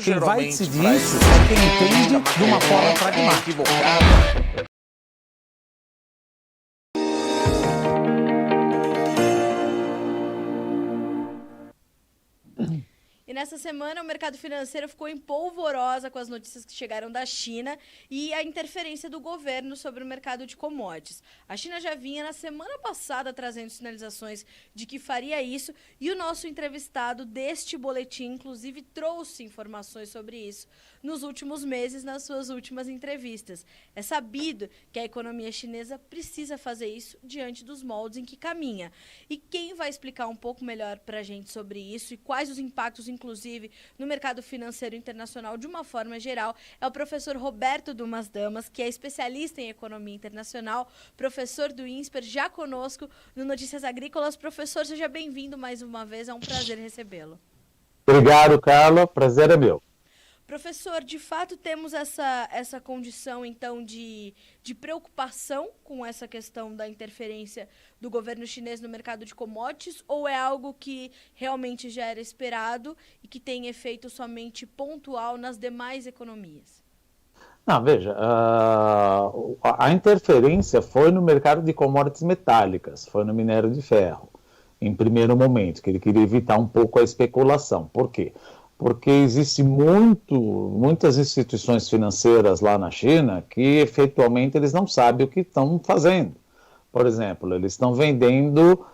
Quem vai decidir isso é quem entende de uma forma pragmática. E nessa semana o mercado financeiro ficou em polvorosa com as notícias que chegaram da China e a interferência do governo sobre o mercado de commodities. A China já vinha na semana passada trazendo sinalizações de que faria isso e o nosso entrevistado deste boletim, inclusive, trouxe informações sobre isso nos últimos meses, nas suas últimas entrevistas. É sabido que a economia chinesa precisa fazer isso diante dos moldes em que caminha. E quem vai explicar um pouco melhor para a gente sobre isso e quais os impactos, inclusive, no mercado financeiro internacional de uma forma geral, é o professor Roberto Dumas Damas, que é especialista em economia internacional, professor do INSPER, já conosco no Notícias Agrícolas. Professor, seja bem-vindo mais uma vez, é um prazer recebê-lo. Obrigado, Carla, prazer é meu. Professor, de fato temos essa condição, então, de preocupação com essa questão da interferência do governo chinês no mercado de commodities, ou é algo que realmente já era esperado e que tem efeito somente pontual nas demais economias? Não, veja, a interferência foi no mercado de commodities metálicas, foi no minério de ferro, em primeiro momento, que ele queria evitar um pouco a especulação. Por quê? Porque existe muitas instituições financeiras lá na China que, efetualmente, eles não sabem o que estão fazendo. Por exemplo, eles estão vendendo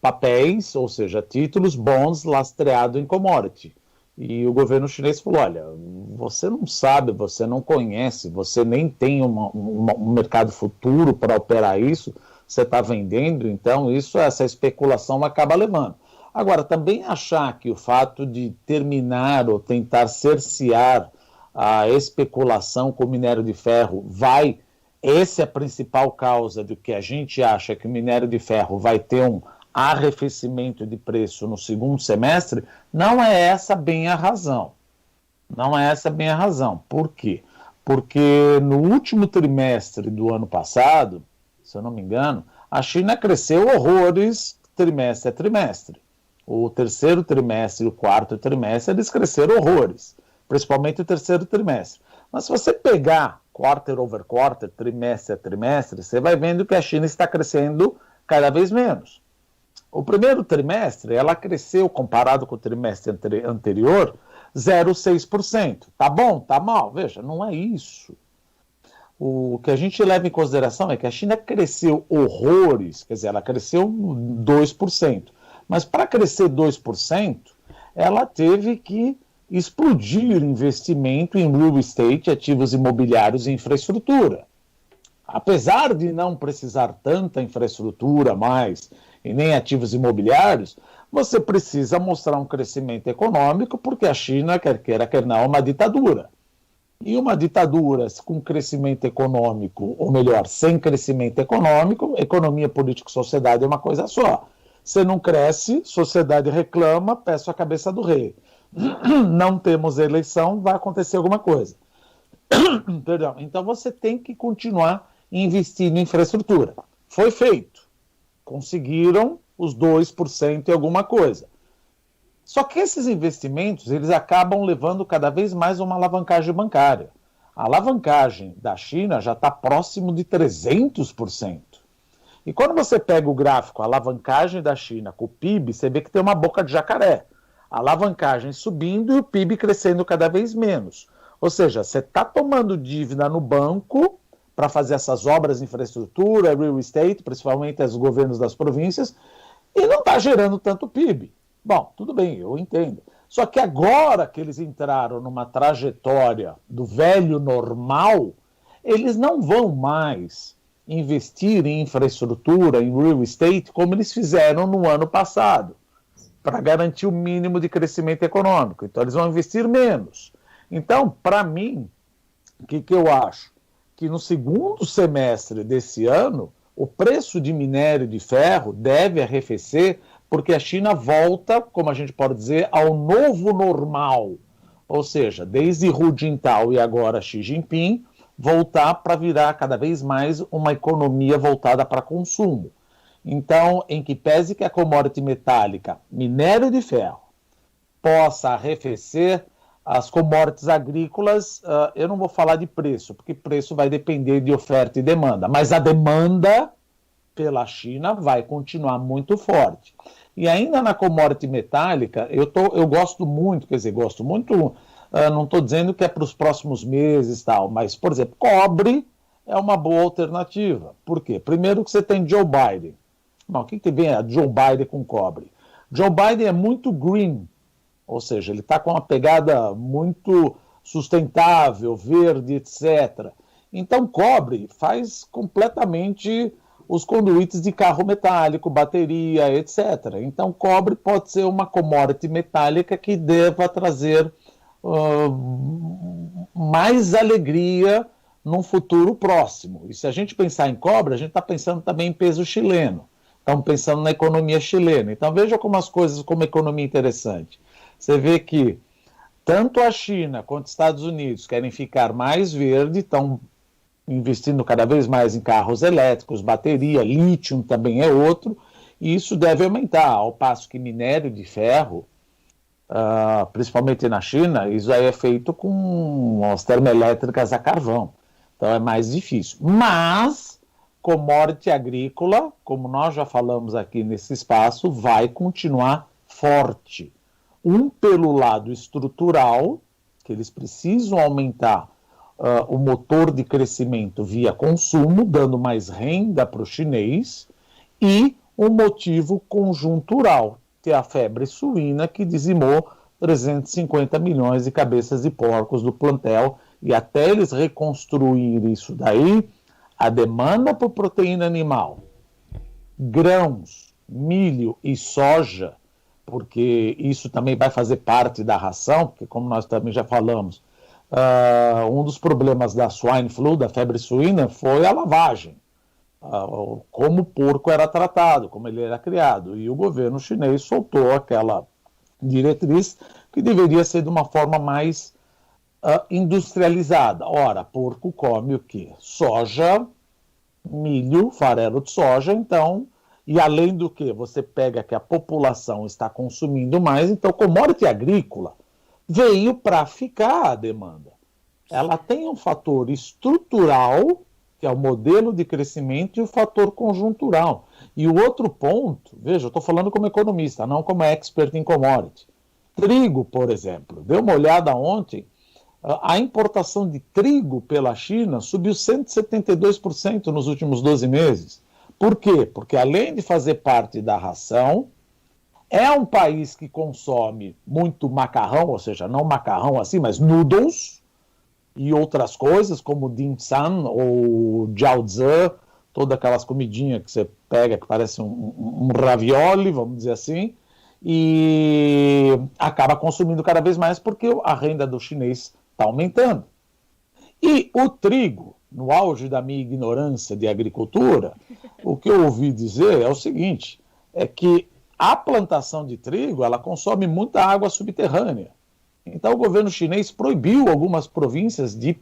papéis, ou seja, títulos, bonds lastreados em commodity. E o governo chinês falou, olha, você não sabe, você não conhece, você nem tem um mercado futuro para operar isso, você está vendendo, então essa especulação acaba levando. Agora, também achar que o fato de terminar ou tentar cercear a especulação com o minério de ferro essa é a principal causa de que a gente acha que o minério de ferro vai ter um arrefecimento de preço no segundo semestre, não é essa bem a razão. Não é essa bem a razão. Por quê? Porque no último trimestre do ano passado, se eu não me engano, a China cresceu horrores trimestre a trimestre. O terceiro trimestre e o quarto trimestre, eles cresceram horrores, principalmente o terceiro trimestre. Mas se você pegar quarter over quarter, trimestre a trimestre, você vai vendo que a China está crescendo cada vez menos. O primeiro trimestre, ela cresceu, comparado com o trimestre anterior, 0,6%. Tá bom? Tá mal? Veja, não é isso. O que a gente leva em consideração é que a China cresceu horrores, quer dizer, ela cresceu 2%. Mas para crescer 2%, ela teve que explodir investimento em real estate, ativos imobiliários e infraestrutura. Apesar de não precisar tanta infraestrutura mais e nem ativos imobiliários, você precisa mostrar um crescimento econômico, porque a China, quer queira, quer não, é uma ditadura. E uma ditadura com crescimento econômico, ou melhor, sem crescimento econômico, economia, política e sociedade é uma coisa só. Você não cresce, sociedade reclama, peço a cabeça do rei. Não temos eleição, vai acontecer alguma coisa. Perdão. Então você tem que continuar investindo em infraestrutura. Foi feito. Conseguiram os 2% e alguma coisa. Só que esses investimentos, eles acabam levando cada vez mais uma alavancagem bancária. A alavancagem da China já está próximo de 300%. E quando você pega o gráfico, a alavancagem da China com o PIB, você vê que tem uma boca de jacaré. A alavancagem subindo e o PIB crescendo cada vez menos. Ou seja, você está tomando dívida no banco para fazer essas obras de infraestrutura, real estate, principalmente os governos das províncias, e não está gerando tanto PIB. Bom, tudo bem, eu entendo. Só que agora que eles entraram numa trajetória do velho normal, eles não vão mais investir em infraestrutura, em real estate, como eles fizeram no ano passado, para garantir o mínimo de crescimento econômico. Então, eles vão investir menos. Então, para mim, o que eu acho? Que no segundo semestre desse ano, o preço de minério de ferro deve arrefecer, porque a China volta, como a gente pode dizer, ao novo normal. Ou seja, desde Hu Jintao e agora Xi Jinping, voltar para virar cada vez mais uma economia voltada para consumo. Então, em que pese que a commodity metálica, minério de ferro, possa arrefecer, as commodities agrícolas, eu não vou falar de preço, porque preço vai depender de oferta e demanda, mas a demanda pela China vai continuar muito forte. E ainda na commodity metálica, eu gosto muito, não estou dizendo que é para os próximos meses e tal, mas, por exemplo, cobre é uma boa alternativa. Por quê? Primeiro que você tem Joe Biden. Não, o que vem a Joe Biden com cobre? Joe Biden é muito green, ou seja, ele está com uma pegada muito sustentável, verde, etc. Então, cobre faz completamente os conduítes de carro metálico, bateria, etc. Então, cobre pode ser uma commodity metálica que deva trazer mais alegria num futuro próximo. E se a gente pensar em cobre, a gente está pensando também em peso chileno. Estamos pensando na economia chilena. Então, veja como as coisas, como economia interessante. Você vê que tanto a China quanto os Estados Unidos querem ficar mais verde, estão investindo cada vez mais em carros elétricos, bateria, lítio também é outro, e isso deve aumentar, ao passo que minério de ferro, principalmente na China, isso aí é feito com as termoelétricas a carvão, então é mais difícil. Mas, commodity agrícola, como nós já falamos aqui nesse espaço, vai continuar forte. Pelo lado estrutural, que eles precisam aumentar o motor de crescimento via consumo, dando mais renda para o chinês, e um motivo conjuntural, que é a febre suína, que dizimou 350 milhões de cabeças de porcos do plantel, e até eles reconstruírem isso daí, a demanda por proteína animal, grãos, milho e soja, porque isso também vai fazer parte da ração, porque como nós também já falamos, um dos problemas da swine flu, da febre suína, foi a lavagem, como o porco era tratado, como ele era criado, e o governo chinês soltou aquela diretriz que deveria ser de uma forma mais industrializada. Ora, porco come o quê? Soja, milho, farelo de soja, então, e além do que você pega que a população está consumindo mais, então commodity agrícola veio para ficar a demanda. Ela tem um fator estrutural, que é o modelo de crescimento, e o fator conjuntural. E o outro ponto, veja, eu estou falando como economista, não como expert em commodity. Trigo, por exemplo, dê uma olhada ontem, a importação de trigo pela China subiu 172% nos últimos 12 meses. Por quê? Porque além de fazer parte da ração, é um país que consome muito macarrão, ou seja, não macarrão assim, mas noodles e outras coisas, como dim sum ou jiaozi, todas aquelas comidinhas que você pega que parece um ravioli, vamos dizer assim, e acaba consumindo cada vez mais porque a renda do chinês está aumentando. E o trigo, no auge da minha ignorância de agricultura, o que eu ouvi dizer é o seguinte, é que a plantação de trigo, ela consome muita água subterrânea. Então o governo chinês proibiu algumas províncias de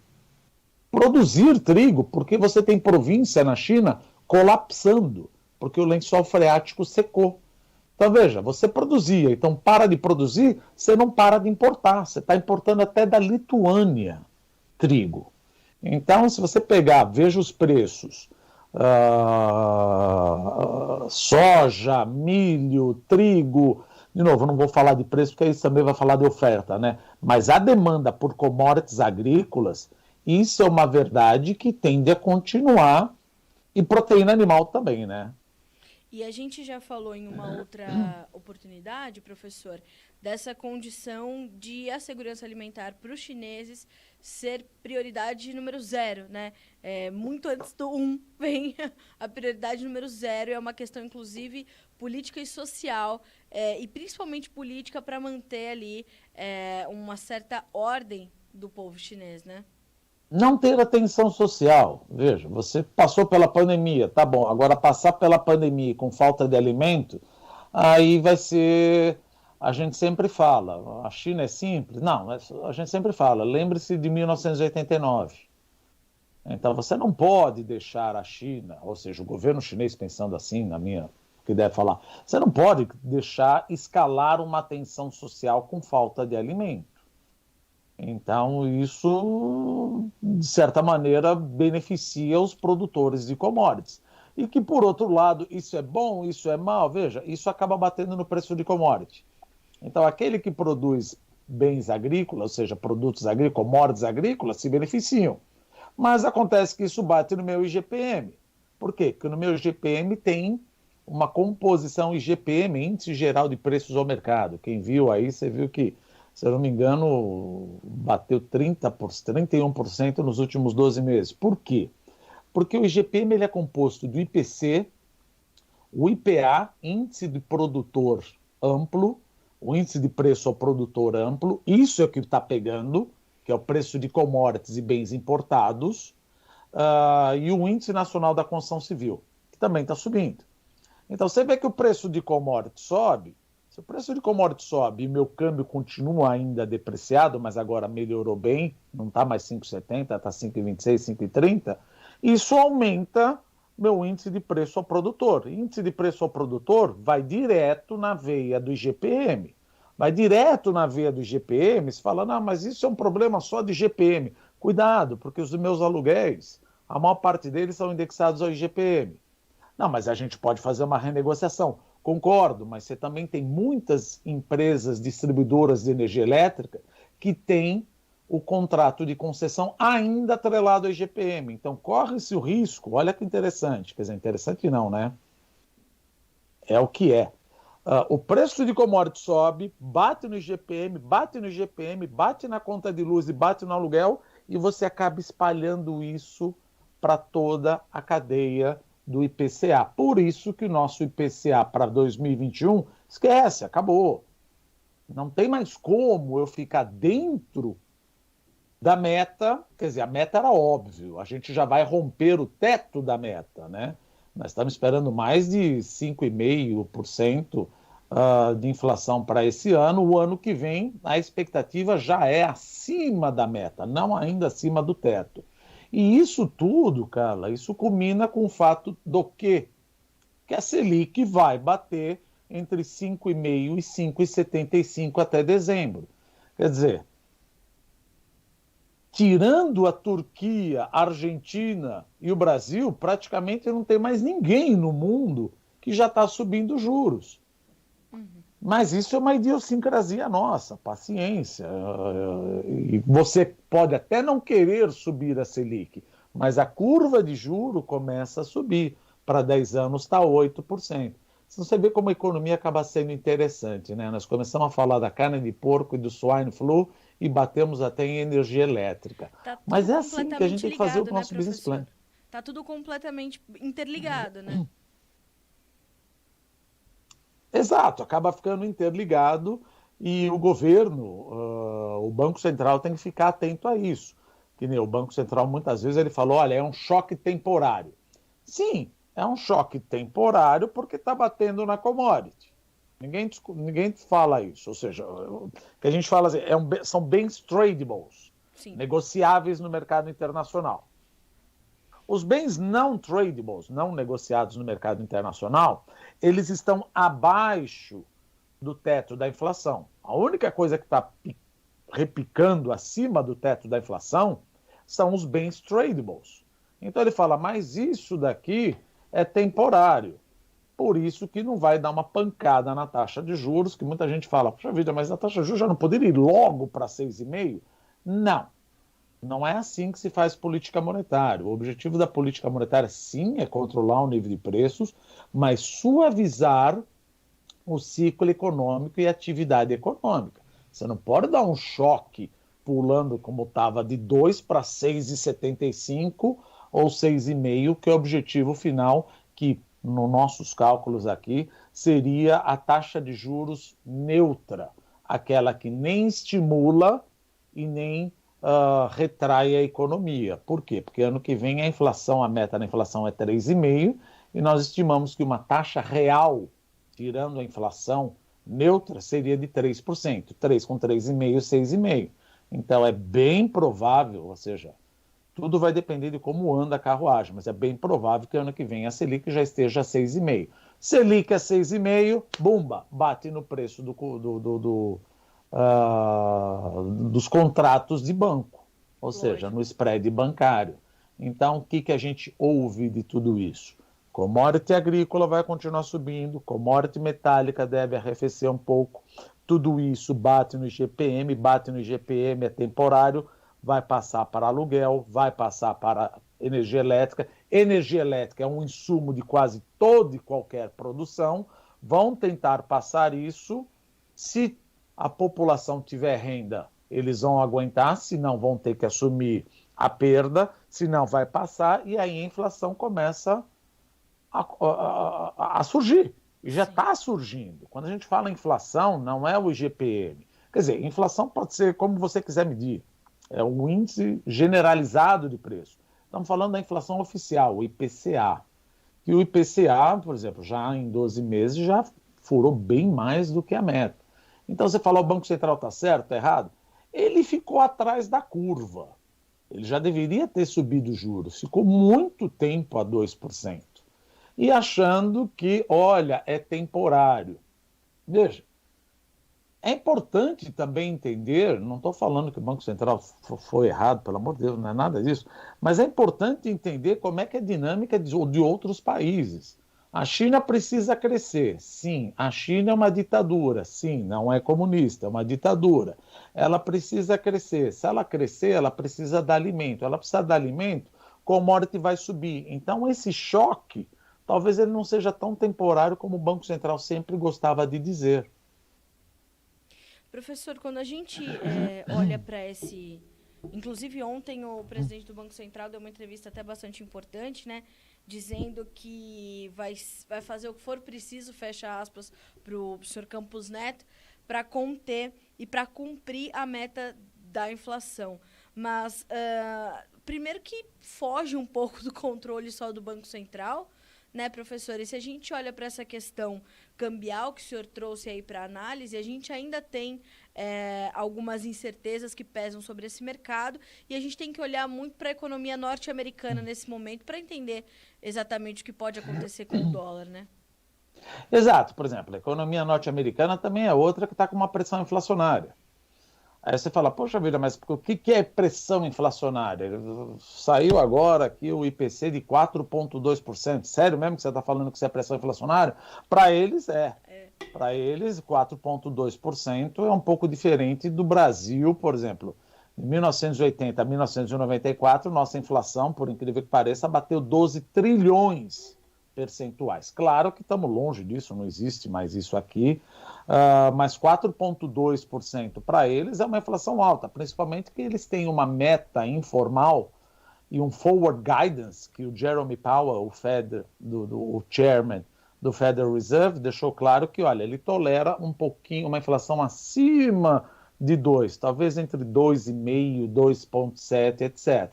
produzir trigo, porque você tem província na China colapsando, porque o lençol freático secou. Então veja, você produzia, então para de produzir, você não para de importar, você está importando até da Lituânia trigo. Então se você pegar, veja os preços, soja, milho, trigo, de novo, eu não vou falar de preço, porque isso também vai falar de oferta, né? Mas a demanda por commodities agrícolas, isso é uma verdade que tende a continuar, e proteína animal também, né? E a gente já falou em uma outra oportunidade, professor, dessa condição de a segurança alimentar para os chineses ser prioridade número 0, né? Muito antes do 1 vem a prioridade número 0, é uma questão, inclusive, política e social, e principalmente política para manter ali uma certa ordem do povo chinês, né? Não ter atenção social. Veja, você passou pela pandemia, tá bom, agora passar pela pandemia com falta de alimento, aí vai ser... A gente sempre fala, a China é simples? Não, a gente sempre fala, lembre-se de 1989. Então você não pode deixar a China, ou seja, o governo chinês pensando assim, na minha, que deve falar, você não pode deixar escalar uma tensão social com falta de alimento. Então, isso, de certa maneira, beneficia os produtores de commodities. E que, por outro lado, isso é bom, isso é mal, veja, isso acaba batendo no preço de commodity. Então, aquele que produz bens agrícolas, ou seja, produtos agrícolas, commodities agrícolas, se beneficiam. Mas acontece que isso bate no meu IGPM. Por quê? Porque no meu IGPM tem uma composição IGPM, Índice Geral de Preços ao Mercado. Quem viu aí, você viu que, se eu não me engano, bateu 31% nos últimos 12 meses. Por quê? Porque o IGPM ele é composto do IPC, o IPA, Índice de Produtor Amplo, o Índice de Preço ao Produtor Amplo, isso é o que está pegando, que é o preço de commodities e bens importados, e o Índice Nacional da Construção Civil, que também está subindo. Então, você vê que o preço de commodity sobe, se o preço de commodity sobe e meu câmbio continua ainda depreciado, mas agora melhorou bem, não está mais 5,70, está 5,26, 5,30, isso aumenta meu índice de preço ao produtor. Índice de preço ao produtor vai direto na veia do IGPM. Vai direto na veia do IGPM, se fala, não, mas isso é um problema só de IGPM. Cuidado, porque os meus aluguéis, a maior parte deles são indexados ao IGPM. Não, mas a gente pode fazer uma renegociação. Concordo, mas você também tem muitas empresas distribuidoras de energia elétrica que têm o contrato de concessão ainda atrelado ao IGPM. Então, corre-se o risco, olha que interessante, quer dizer, interessante não, né? É o que é. O preço de commodity sobe, bate no IGPM, bate na conta de luz e bate no aluguel, e você acaba espalhando isso para toda a cadeia do IPCA. Por isso que o nosso IPCA para 2021, esquece, acabou. Não tem mais como eu ficar dentro da meta, quer dizer, a meta era óbvio, a gente já vai romper o teto da meta, né? Nós estamos esperando mais de 5,5% de inflação para esse ano. O ano que vem, a expectativa já é acima da meta, não ainda acima do teto. E isso tudo, Carla, isso culmina com o fato do quê? Que a Selic vai bater entre 5,5% e 5,75% até dezembro. Quer dizer, tirando a Turquia, a Argentina e o Brasil, praticamente não tem mais ninguém no mundo que já está subindo juros. Mas isso é uma idiosincrasia nossa, paciência. E você pode até não querer subir a Selic, mas a curva de juro começa a subir. Para 10 anos está 8%. Você vê como a economia acaba sendo interessante, né? Nós começamos a falar da carne de porco e do swine flu e batemos até em energia elétrica. Mas é assim que a gente tem que fazer o nosso business plan. Está tudo completamente interligado, né? Exato, acaba ficando interligado e o governo, o Banco Central tem que ficar atento a isso. Que nem o Banco Central muitas vezes ele falou, olha, é um choque temporário. Sim, é um choque temporário porque está batendo na commodity. Ninguém fala isso. Ou seja, o que a gente fala assim, são bens tradables, sim, negociáveis no mercado internacional. Os bens não tradables, não negociados no mercado internacional, eles estão abaixo do teto da inflação. A única coisa que está repicando acima do teto da inflação são os bens tradables. Então ele fala, mas isso daqui é temporário. Por isso que não vai dar uma pancada na taxa de juros, que muita gente fala, puxa vida, mas a taxa de juros já não poderia ir logo para 6,5%? Não. Não é assim que se faz política monetária. O objetivo da política monetária, sim, é controlar o nível de preços, mas suavizar o ciclo econômico e a atividade econômica. Você não pode dar um choque pulando como estava de 2 para 6,75 ou 6,5, que é o objetivo final, que nos nossos cálculos aqui seria a taxa de juros neutra, aquela que nem estimula e nem retrai a economia. Por quê? Porque ano que vem a meta da inflação é 3,5% e nós estimamos que uma taxa real, tirando a inflação neutra, seria de 3%. 3 com 3,5%, 6,5%. Então é bem provável, ou seja, tudo vai depender de como anda a carruagem, mas é bem provável que ano que vem a Selic já esteja a 6,5%. Selic a 6,5%, bumba, bate no preço dos contratos de banco, ou seja, no spread bancário. Então, o que a gente ouve de tudo isso? Commodity agrícola vai continuar subindo, commodity metálica deve arrefecer um pouco, tudo isso bate no IGPM, é temporário, vai passar para aluguel, vai passar para energia elétrica. Energia elétrica é um insumo de quase toda e qualquer produção, vão tentar passar isso. Se a população tiver renda, eles vão aguentar, senão vão ter que assumir a perda, senão vai passar, e aí a inflação começa a surgir. E já está surgindo. Quando a gente fala em inflação, não é o IGPM. Quer dizer, inflação pode ser como você quiser medir. É um índice generalizado de preço. Estamos falando da inflação oficial, o IPCA. E o IPCA, por exemplo, já em 12 meses, já furou bem mais do que a meta. Então você fala, o Banco Central está certo, está errado? Ele ficou atrás da curva. Ele já deveria ter subido os juros. Ficou muito tempo a 2%. E achando que, olha, é temporário. Veja, é importante também entender, não estou falando que o Banco Central foi errado, pelo amor de Deus, não é nada disso, mas é importante entender como é que é a dinâmica de outros países. A China precisa crescer, sim. A China é uma ditadura, sim, não é comunista, é uma ditadura. Ela precisa crescer. Se ela crescer, ela precisa dar alimento. Ela precisa dar alimento, commodity vai subir. Então, esse choque, talvez ele não seja tão temporário como o Banco Central sempre gostava de dizer. Professor, quando a gente olha para esse... Inclusive, ontem o presidente do Banco Central deu uma entrevista até bastante importante, né? Dizendo que vai fazer o que for preciso, fecha aspas, para o senhor Campos Neto, para conter e para cumprir a meta da inflação. Mas, primeiro que foge um pouco do controle só do Banco Central, né, professor? E se a gente olha para essa questão cambial que o senhor trouxe aí para análise, a gente ainda tem algumas incertezas que pesam sobre esse mercado e a gente tem que olhar muito para a economia norte-americana nesse momento para entender exatamente o que pode acontecer com o dólar, né? Exato. Por exemplo, a economia norte-americana também é outra que está com uma pressão inflacionária. Aí você fala, poxa vida, mas o que é pressão inflacionária? Saiu agora aqui o IPC de 4,2%. Sério mesmo que você está falando que isso é pressão inflacionária? Para eles, é. Para eles, 4,2% é um pouco diferente do Brasil, por exemplo. De 1980 a 1994, nossa inflação, por incrível que pareça, bateu 12 trilhões percentuais. Claro que estamos longe disso, não existe mais isso aqui, mas 4,2% para eles é uma inflação alta, principalmente que eles têm uma meta informal e um forward guidance que o Jerome Powell, o chairman do Federal Reserve, deixou claro que, olha, ele tolera um pouquinho, uma inflação acima de 2, talvez entre 2,5, 2,7, etc.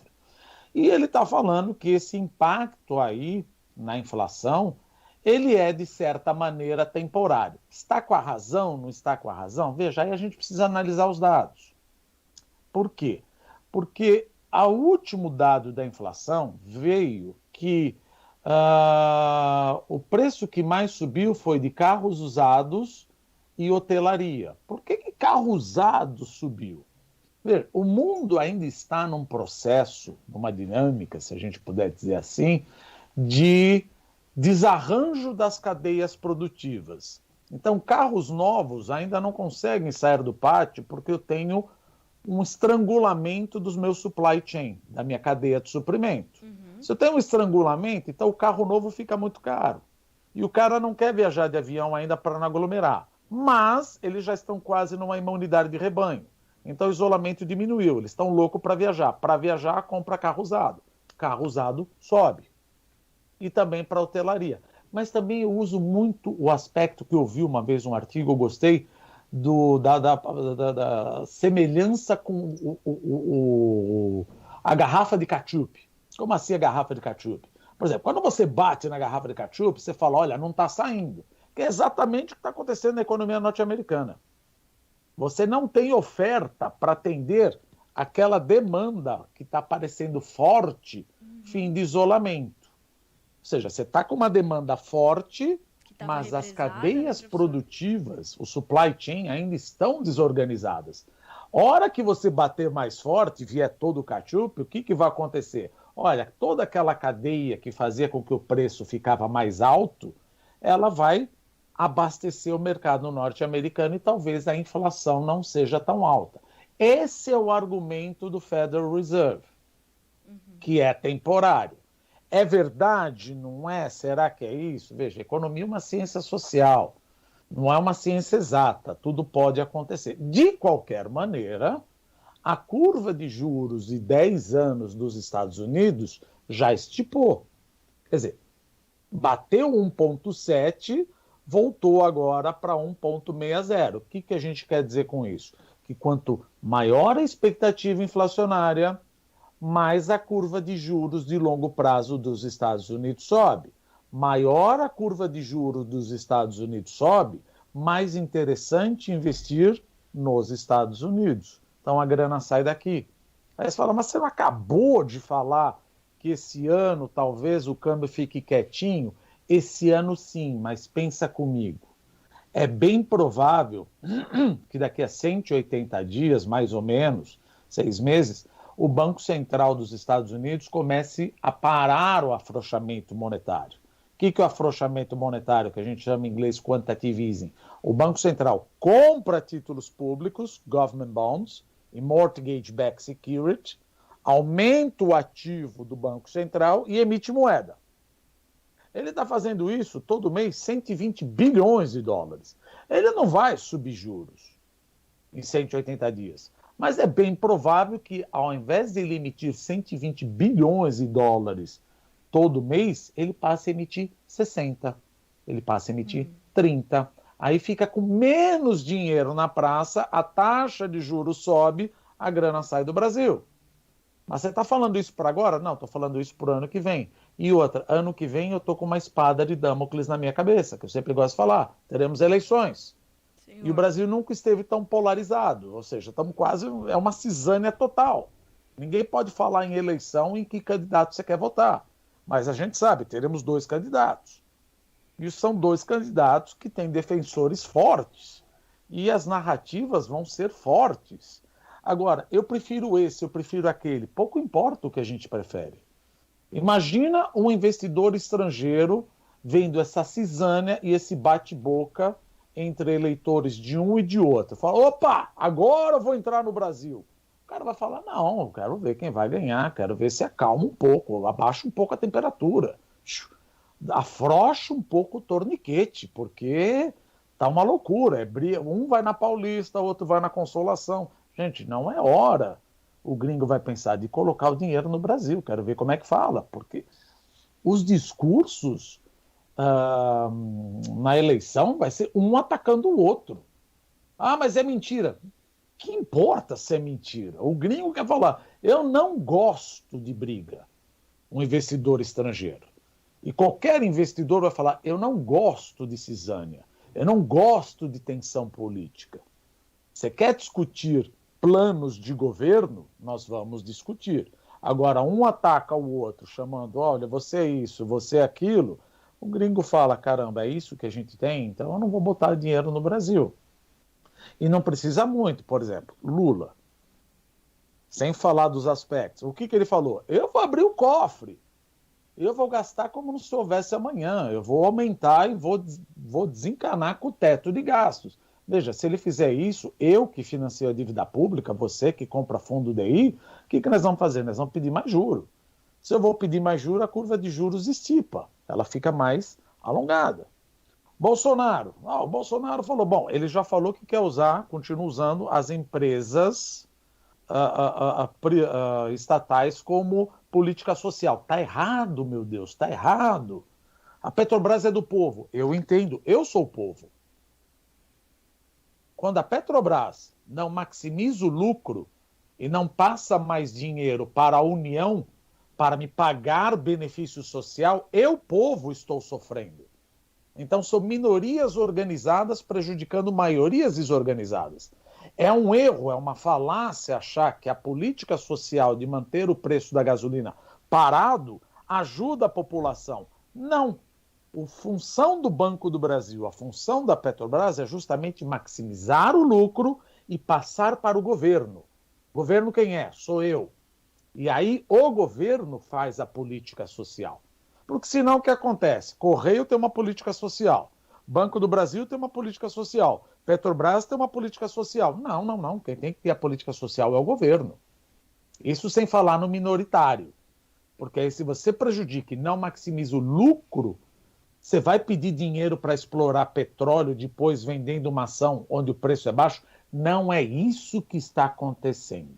E ele está falando que esse impacto aí na inflação, ele é, de certa maneira, temporário. Está com a razão, não está com a razão? Veja, aí a gente precisa analisar os dados. Por quê? Porque o último dado da inflação veio que o preço que mais subiu foi de carros usados e hotelaria. Por que carro usado subiu? Veja, o mundo ainda está num processo, numa dinâmica, se a gente puder dizer assim, de desarranjo das cadeias produtivas. Então, carros novos ainda não conseguem sair do pátio porque eu tenho um estrangulamento dos meus supply chain, da minha cadeia de suprimento. Se eu tenho um estrangulamento, então o carro novo fica muito caro. E o cara não quer viajar de avião ainda para não aglomerar. Mas eles já estão quase numa imunidade de rebanho. Então o isolamento diminuiu, eles estão loucos para viajar. Para viajar, compra carro usado. Carro usado sobe. E também para hotelaria. Mas também eu uso muito o aspecto que eu vi uma vez um artigo, eu gostei, da semelhança com a garrafa de ketchup. Como assim a garrafa de ketchup? Por exemplo, quando você bate na garrafa de ketchup, você fala, olha, não está saindo. Que é exatamente o que está acontecendo na economia norte-americana. Você não tem oferta para atender aquela demanda que está parecendo forte, fim de isolamento. Ou seja, você está com uma demanda forte estava mas as represada, cadeias professor? produtivas, o supply chain, ainda estão desorganizadas. Hora que você bater mais forte, vier todo o ketchup, o que vai acontecer? Olha, toda aquela cadeia que fazia com que o preço ficava mais alto, ela vai abastecer o mercado norte-americano e talvez a inflação não seja tão alta. Esse é o argumento do Federal Reserve, que é temporário. É verdade? Não é? Será que é isso? Veja, economia é uma ciência social, não é uma ciência exata, tudo pode acontecer. De qualquer maneira, a curva de juros de 10 anos dos Estados Unidos já estipou. Quer dizer, bateu 1,7, voltou agora para 1,60. O que a gente quer dizer com isso? Que quanto maior a expectativa inflacionária, mais a curva de juros de longo prazo dos Estados Unidos sobe. Maior a curva de juros dos Estados Unidos sobe, mais interessante investir nos Estados Unidos. Então a grana sai daqui. Aí você fala, mas você não acabou de falar que esse ano talvez o câmbio fique quietinho? Esse ano sim, mas pensa comigo. É bem provável que daqui a 180 dias, mais ou menos, 6 meses, o Banco Central dos Estados Unidos comece a parar o afrouxamento monetário. O que é o afrouxamento monetário, que a gente chama em inglês quantitative easing? O Banco Central compra títulos públicos, government bonds, e mortgage-backed security, aumenta o ativo do Banco Central e emite moeda. Ele está fazendo isso todo mês, 120 bilhões de dólares. Ele não vai subir juros em 180 dias. Mas é bem provável que, ao invés de ele emitir 120 bilhões de dólares todo mês, ele passe a emitir 60, ele passe a emitir 30. Aí fica com menos dinheiro na praça, a taxa de juros sobe, a grana sai do Brasil. Mas você está falando isso para agora? Não, estou falando isso para o ano que vem. E outra, ano que vem eu estou com uma espada de Damocles na minha cabeça, que eu sempre gosto de falar. Teremos eleições. Senhor. E o Brasil nunca esteve tão polarizado, ou seja, estamos quase, é uma cisânia total. Ninguém pode falar em eleição em que candidato você quer votar. Mas a gente sabe, teremos 2 candidatos. E são 2 candidatos que têm defensores fortes. E as narrativas vão ser fortes. Agora, eu prefiro esse, eu prefiro aquele. Pouco importa o que a gente prefere. Imagina um investidor estrangeiro vendo essa cisânia e esse bate-boca entre eleitores de um e de outro. Fala, opa, agora eu vou entrar no Brasil. O cara vai falar, não, eu quero ver quem vai ganhar, quero ver se acalma um pouco, abaixa um pouco a temperatura, afrouxa um pouco o torniquete, porque tá uma loucura. Um vai na Paulista, outro vai na Consolação. Gente, não é hora. O gringo vai pensar de colocar o dinheiro no Brasil. Quero ver como é que fala, porque os discursos na eleição vai ser um atacando o outro. Ah, mas é mentira. Que importa se é mentira? O gringo quer falar, eu não gosto de briga, um investidor estrangeiro. E qualquer investidor vai falar, eu não gosto de cisânia, eu não gosto de tensão política. Você quer discutir planos de governo? Nós vamos discutir. Agora, um ataca o outro, chamando, olha, você é isso, você é aquilo. O gringo fala, caramba, é isso que a gente tem? Então eu não vou botar dinheiro no Brasil. E não precisa muito, por exemplo, Lula, sem falar dos aspectos. O que ele falou? Eu vou abrir o cofre, eu vou gastar como se houvesse amanhã, eu vou aumentar e vou desencanar com o teto de gastos. Veja, se ele fizer isso, eu que financio a dívida pública, você que compra fundo DI, o que nós vamos fazer? Nós vamos pedir mais juros. Se eu vou pedir mais juros, a curva de juros estipa, ela fica mais alongada. Bolsonaro. O Bolsonaro falou, bom, ele já falou que quer usar, continua usando as empresas estatais como política social. Está errado, meu Deus, está errado. A Petrobras é do povo. Eu entendo, eu sou o povo. Quando a Petrobras não maximiza o lucro e não passa mais dinheiro para a União para me pagar benefício social, eu, povo, estou sofrendo. Então, são minorias organizadas prejudicando maiorias desorganizadas. É um erro, é uma falácia achar que a política social de manter o preço da gasolina parado ajuda a população. Não. A função do Banco do Brasil, a função da Petrobras é justamente maximizar o lucro e passar para o governo. O governo quem é? Sou eu. E aí o governo faz a política social. Porque senão o que acontece? Correio tem uma política social, Banco do Brasil tem uma política social, Petrobras tem uma política social. Não. Quem tem que ter a política social é o governo. Isso sem falar no minoritário. Porque aí se você prejudica e não maximiza o lucro, você vai pedir dinheiro para explorar petróleo, depois vendendo uma ação onde o preço é baixo? Não é isso que está acontecendo.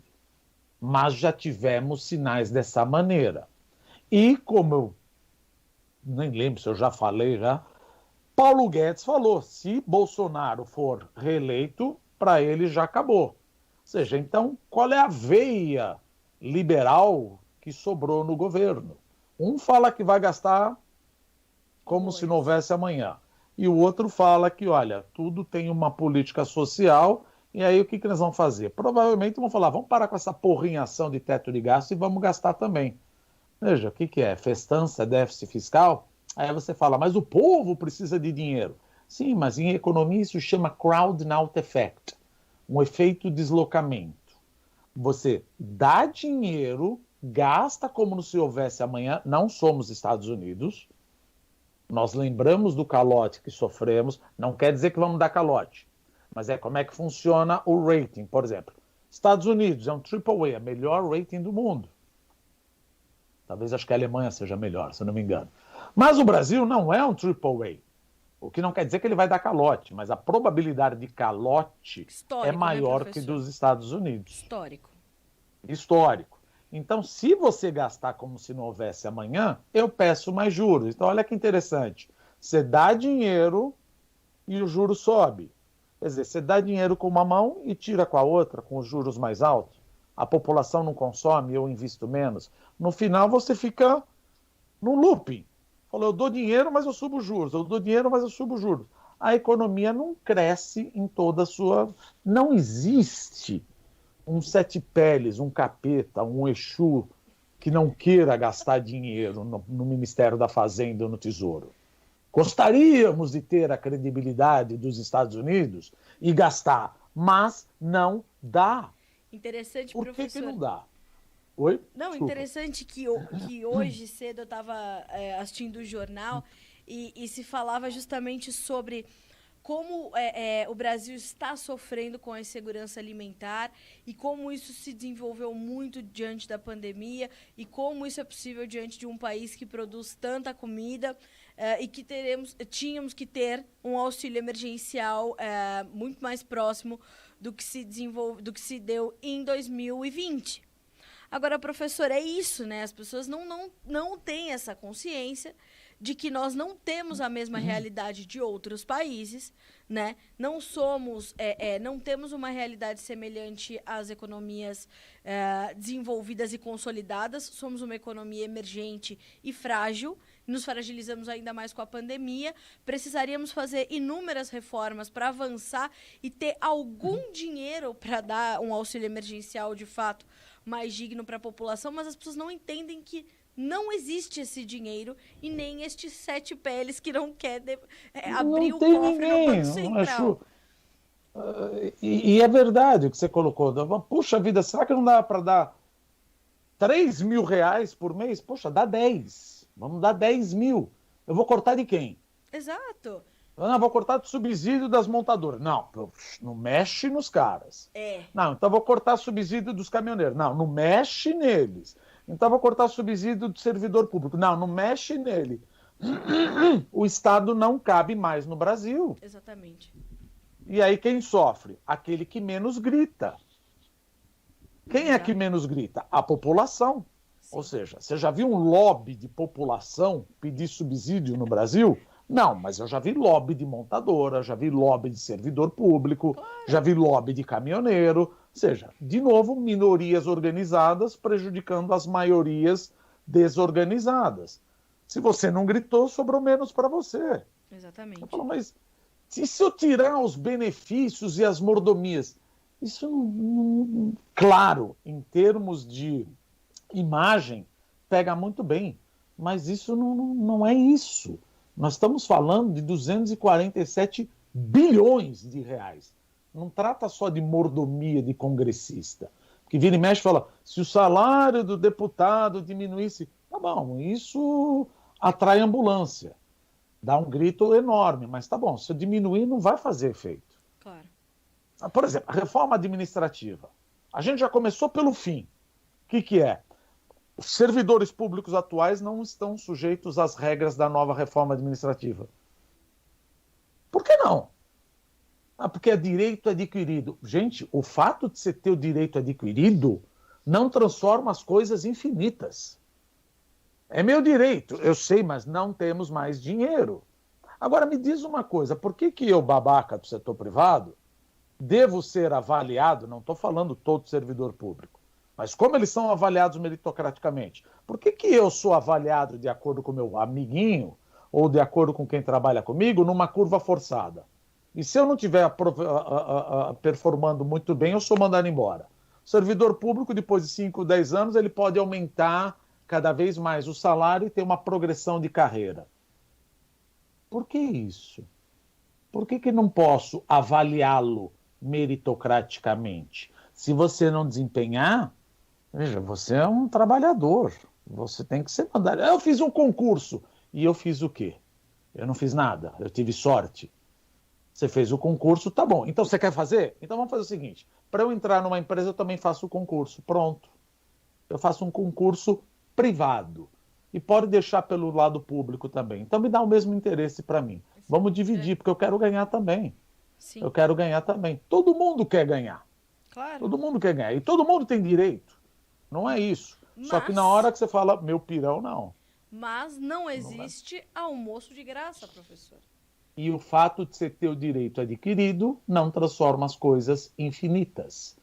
Mas já tivemos sinais dessa maneira. E como eu nem lembro se eu já falei já, Paulo Guedes falou, se Bolsonaro for reeleito, para ele já acabou. Ou seja, então, qual é a veia liberal que sobrou no governo? Um fala que vai gastar como se não houvesse amanhã. E o outro fala que, olha, tudo tem uma política social, e aí o que nós vamos fazer? Provavelmente vão falar, vamos parar com essa porrinhação de teto de gasto e vamos gastar também. Veja, o que é? Festança, déficit fiscal? Aí você fala, mas o povo precisa de dinheiro. Sim, mas em economia isso chama crowd-out effect, um efeito deslocamento. Você dá dinheiro, gasta como se houvesse amanhã, não somos Estados Unidos, nós lembramos do calote que sofremos, não quer dizer que vamos dar calote, mas é como é que funciona o rating, por exemplo. Estados Unidos é um AAA, a melhor rating do mundo. Talvez acho que a Alemanha seja melhor, se eu não me engano. Mas o Brasil não é um AAA. O que não quer dizer que ele vai dar calote, mas a probabilidade de calote é maior, né, que dos Estados Unidos. Histórico. Então, se você gastar como se não houvesse amanhã, eu peço mais juros. Então, olha que interessante. Você dá dinheiro e o juro sobe. Quer dizer, você dá dinheiro com uma mão e tira com a outra, com os juros mais altos. A população não consome, eu invisto menos. No final, você fica no looping. Falou, eu dou dinheiro, mas eu subo juros. Eu dou dinheiro, mas eu subo juros. A economia não cresce em toda a sua... Não existe um sete peles, um capeta, um Exu que não queira gastar dinheiro no Ministério da Fazenda ou no Tesouro. Gostaríamos de ter a credibilidade dos Estados Unidos e gastar, mas não dá. Interessante, Por que professor. Que não dá? Oi? Não, Desculpa. interessante que hoje cedo eu estava assistindo o jornal e se falava justamente sobre como o Brasil está sofrendo com a insegurança alimentar e como isso se desenvolveu muito diante da pandemia e como isso é possível diante de um país que produz tanta comida e que tínhamos que ter um auxílio emergencial muito mais próximo do que se deu em 2020. Agora, professor, é isso, né? As pessoas não têm essa consciência de que nós não temos a mesma realidade de outros países, né? Não somos, não temos uma realidade semelhante às economias desenvolvidas e consolidadas. Somos uma economia emergente e frágil. Nos fragilizamos ainda mais com a pandemia. Precisaríamos fazer inúmeras reformas para avançar e ter algum dinheiro para dar um auxílio emergencial, de fato, mais digno para a população, mas as pessoas não entendem que não existe esse dinheiro e nem estes sete peles que não quer abrir não o tem cofre ninguém, no Banco Central. E é verdade o que você colocou. Puxa vida, será que não dá para dar 3 mil reais por mês? Poxa, dá 10. Vamos dar 10 mil. Eu vou cortar de quem? Exato. Não, vou cortar do subsídio das montadoras. Não mexe nos caras. Não, então vou cortar subsídio dos caminhoneiros. Não mexe neles. Então vou cortar subsídio do servidor público. Não mexe nele. O Estado não cabe mais no Brasil. Exatamente. E aí quem sofre? Aquele que menos grita. Quem é que menos grita? A população. Sim. Ou seja, você já viu um lobby de população pedir subsídio no Brasil? Não, mas eu já vi lobby de montadora, já vi lobby de servidor público, já vi lobby de caminhoneiro. Ou seja, de novo, minorias organizadas prejudicando as maiorias desorganizadas. Se você não gritou, sobrou menos para você. Exatamente. Eu falo, mas se eu tirar os benefícios e as mordomias, isso claro, em termos de imagem, pega muito bem, mas isso não é isso. Nós estamos falando de 247 bilhões de reais. Não trata só de mordomia de congressista. Que vira e mexe e fala, se o salário do deputado diminuísse, tá bom, isso atrai ambulância. Dá um grito enorme, mas tá bom, se eu diminuir não vai fazer efeito. Claro. Por exemplo, a reforma administrativa. A gente já começou pelo fim. O que é? Os servidores públicos atuais não estão sujeitos às regras da nova reforma administrativa. Por que não? Porque é direito adquirido. Gente, o fato de você ter o direito adquirido não transforma as coisas infinitas. É meu direito, eu sei, mas não temos mais dinheiro. Agora, me diz uma coisa, por que eu, babaca do setor privado, devo ser avaliado, não estou falando todo servidor público, mas como eles são avaliados meritocraticamente, por que eu sou avaliado de acordo com o meu amiguinho ou de acordo com quem trabalha comigo numa curva forçada? E se eu não estiver performando muito bem, eu sou mandado embora. O servidor público, depois de 5, 10 anos, ele pode aumentar cada vez mais o salário e ter uma progressão de carreira. Por que isso? Por que não posso avaliá-lo meritocraticamente? Se você não desempenhar, veja, você é um trabalhador. Você tem que ser mandado. Eu fiz um concurso. E eu fiz o quê? Eu não fiz nada. Eu tive sorte. Você fez o concurso, tá bom. Então você quer fazer? Então vamos fazer o seguinte. Para eu entrar numa empresa, eu também faço o concurso. Pronto. Eu faço um concurso privado. E pode deixar pelo lado público também. Então me dá o mesmo interesse para mim. Vamos dividir, porque eu quero ganhar também. Sim. Eu quero ganhar também. Todo mundo quer ganhar. Claro. Todo mundo quer ganhar. E todo mundo tem direito. Não é isso. Só que na hora que você fala, meu pirão, não. Mas não existe almoço de graça, professor. E o fato de você ter o direito adquirido não transforma as coisas infinitas.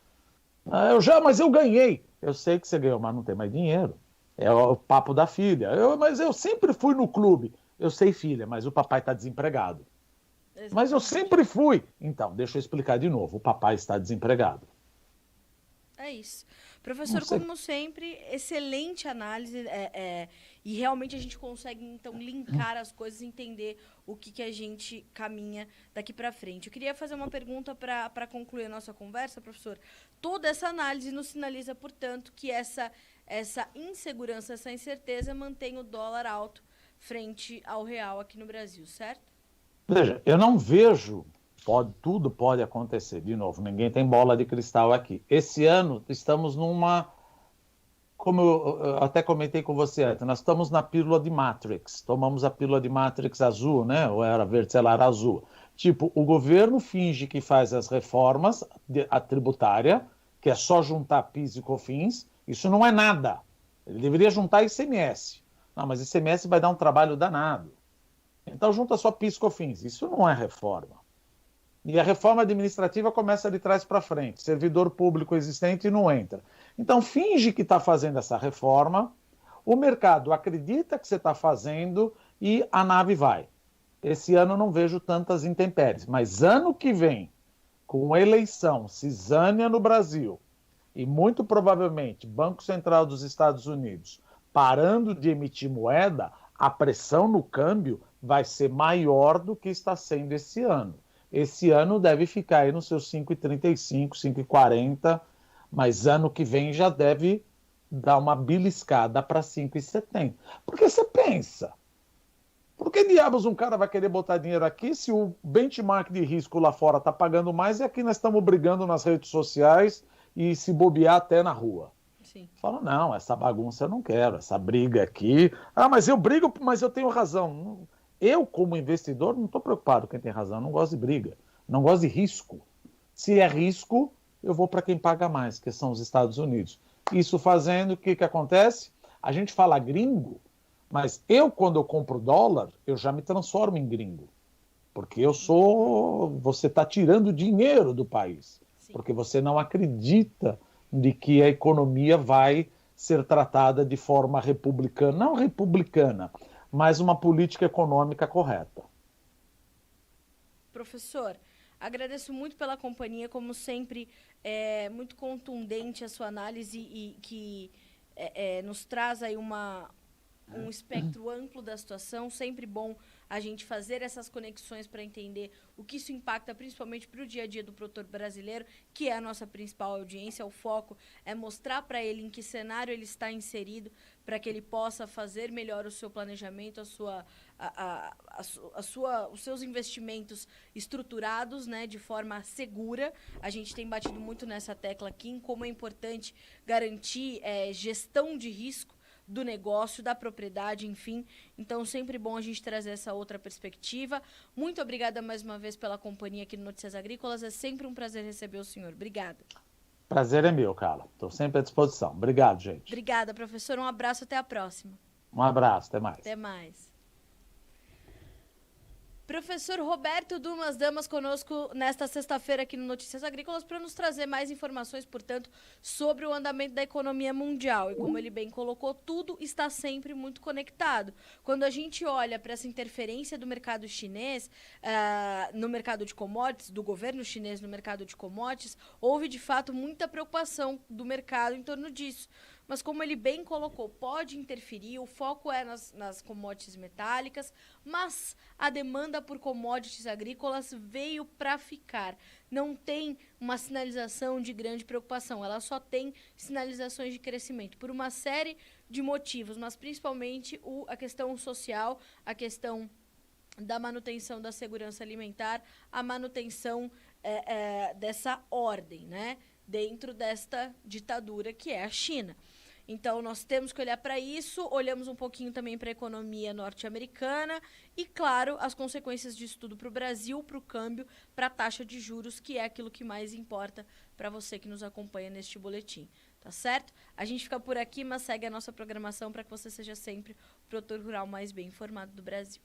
Mas eu ganhei. Eu sei que você ganhou, mas não tem mais dinheiro. É o papo da filha. Mas eu sempre fui no clube. Eu sei, filha, mas o papai está desempregado. Exatamente. Mas eu sempre fui. Então, deixa eu explicar de novo. O papai está desempregado. É isso. Professor, como sempre, excelente análise e realmente a gente consegue, então, linkar as coisas e entender o que a gente caminha daqui para frente. Eu queria fazer uma pergunta para concluir a nossa conversa, professor. Toda essa análise nos sinaliza, portanto, que essa insegurança, essa incerteza mantém o dólar alto frente ao real aqui no Brasil, certo? Veja, eu não vejo... tudo pode acontecer. De novo, ninguém tem bola de cristal aqui. Esse ano estamos numa... Como eu até comentei com você antes, nós estamos na pílula de Matrix. Tomamos a pílula de Matrix azul, né? Ou era verde, sei lá, era azul. Tipo, o governo finge que faz as reformas, a tributária, que é só juntar PIS e COFINS. Isso não é nada. Ele deveria juntar ICMS. Não, mas ICMS vai dar um trabalho danado. Então junta só PIS e COFINS. Isso não é reforma. E a reforma administrativa começa de trás para frente. Servidor público existente não entra. Então, finge que está fazendo essa reforma, o mercado acredita que você está fazendo e a nave vai. Esse ano eu não vejo tantas intempéries, mas ano que vem, com eleição, cisânia no Brasil, e muito provavelmente Banco Central dos Estados Unidos parando de emitir moeda, a pressão no câmbio vai ser maior do que está sendo esse ano. Esse ano deve ficar aí nos seus 5,35, 5,40, mas ano que vem já deve dar uma beliscada para 5,70. Porque você pensa, por que diabos um cara vai querer botar dinheiro aqui se o benchmark de risco lá fora está pagando mais e aqui nós estamos brigando nas redes sociais e se bobear até na rua? Sim. Fala, não, essa bagunça eu não quero, essa briga aqui... mas eu brigo, mas eu tenho razão. Eu, como investidor, não estou preocupado com quem tem razão. Não gosto de briga. Não gosto de risco. Se é risco, eu vou para quem paga mais, que são os Estados Unidos. Isso fazendo, o que acontece? A gente fala gringo, mas quando eu compro dólar, eu já me transformo em gringo. Porque você está tirando dinheiro do país. Sim. Porque você não acredita de que a economia vai ser tratada de forma republicana. Não republicana, mas uma política econômica correta. Professor, agradeço muito pela companhia, como sempre, muito contundente a sua análise e que nos traz aí um espectro amplo da situação, sempre bom a gente fazer essas conexões para entender o que isso impacta principalmente para o dia a dia do produtor brasileiro, que é a nossa principal audiência. O foco é mostrar para ele em que cenário ele está inserido, para que ele possa fazer melhor o seu planejamento, os seus investimentos estruturados, né, de forma segura. A gente tem batido muito nessa tecla aqui, em como é importante garantir gestão de risco do negócio, da propriedade, enfim. Então, sempre bom a gente trazer essa outra perspectiva. Muito obrigada mais uma vez pela companhia aqui no Notícias Agrícolas. É sempre um prazer receber o senhor. Obrigada. Prazer é meu, Carla. Estou sempre à disposição. Obrigado, gente. Obrigada, professor. Um abraço, até a próxima. Um abraço, até mais. Até mais. Professor Roberto Dumas Damas conosco nesta sexta-feira aqui no Notícias Agrícolas para nos trazer mais informações, portanto, sobre o andamento da economia mundial. E como ele bem colocou, tudo está sempre muito conectado. Quando a gente olha para essa interferência do mercado chinês no mercado de commodities, do governo chinês no mercado de commodities, houve de fato muita preocupação do mercado em torno disso. Mas como ele bem colocou, pode interferir, o foco é nas commodities metálicas, mas a demanda por commodities agrícolas veio para ficar. Não tem uma sinalização de grande preocupação, ela só tem sinalizações de crescimento por uma série de motivos, mas principalmente a questão social, a questão da manutenção da segurança alimentar, a manutenção dessa ordem, né, dentro desta ditadura que é a China. Então, nós temos que olhar para isso, olhamos um pouquinho também para a economia norte-americana e, claro, as consequências disso tudo para o Brasil, para o câmbio, para a taxa de juros, que é aquilo que mais importa para você que nos acompanha neste boletim. Tá certo? A gente fica por aqui, mas segue a nossa programação para que você seja sempre o produtor rural mais bem informado do Brasil.